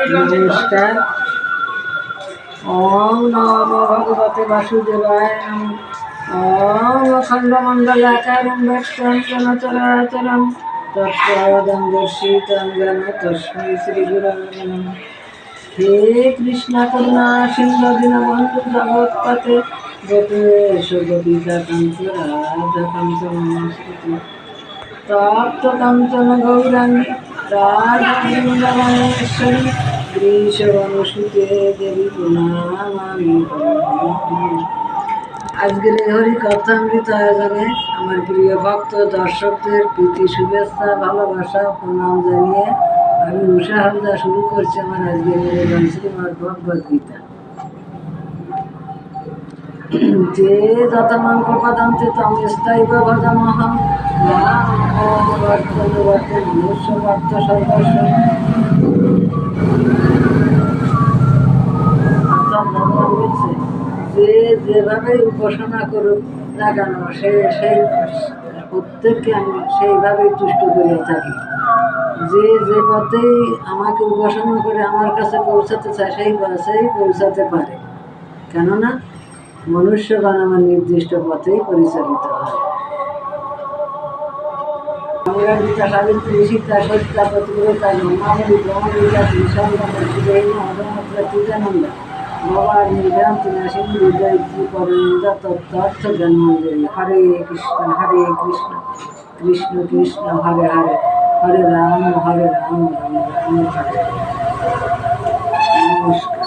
নমস্কার। ওম নমো ভগবতে বাসুদেবায় নমঃ। ওম অখণ্ডমণ্ডলাকারং ব্যক্তং চরাচরাচরং তৎপদং দর্শিতং যেন তস্मै শ্রীগুরবে নমঃ। হে কৃষ্ণ করুণা সিন্ধু দীনবন্ধু জগৎপতে গোপেশ গোপিকা কান্ত রাধা কান্ত নমস্তুতে। তপ্ত কাঞ্চন গৌরাঙ্গী রাধা বৃন্দাবনেশ্বরী বৃষবনুসুতে দেবী প্রণামামি। আজকের এই হরি কথামৃত আয়োজনে আমার প্রিয় ভক্ত দর্শকদের প্রীতি শুভেচ্ছা ভালোবাসা প্রণাম জানিয়ে আমি উষা হালদা শুরু করছি আমার আজকের নিবেদন শ্রীমদ্ ভগবদ গীতা। যে যতমান প্রপদান্তে তম স্থায়ীব ভজমহং বর্তমানে মনুষ্য পার্থ সর্বস্ব। অর্থাৎ ভগবান বলছে যে যেভাবে উপাসনা করুক না কেন সেই প্রত্যেককে আমি সেইভাবেই তুষ্ট করে থাকি। যে যে পথেই আমাকে উপাসনা করে আমার কাছে পৌঁছাতে চায় সেই পথেই পৌঁছাতে পারে, কেননা মনুষ্যগণ আমার নির্দিষ্ট পথেই পরিচালিত হয়। গঙ্গা গীতা সাবিত্রী সীতা সত্যা প্রতিব্রতা ব্রহ্মাবলী ব্রহ্মগীতা শ্রীসঙ্গীতা অধমাত্রা চিদানন্দা বাবা নির্ভ্রান্তি নাশিনী হৃদয়ত্রী পরনিন্দা তত্ত্বার্থ জ্ঞানমঞ্জরি। হরে কৃষ্ণ কৃষ্ণ কৃষ্ণ হরে হরে হরে রাম রাম রাম হরে। নমস্কার।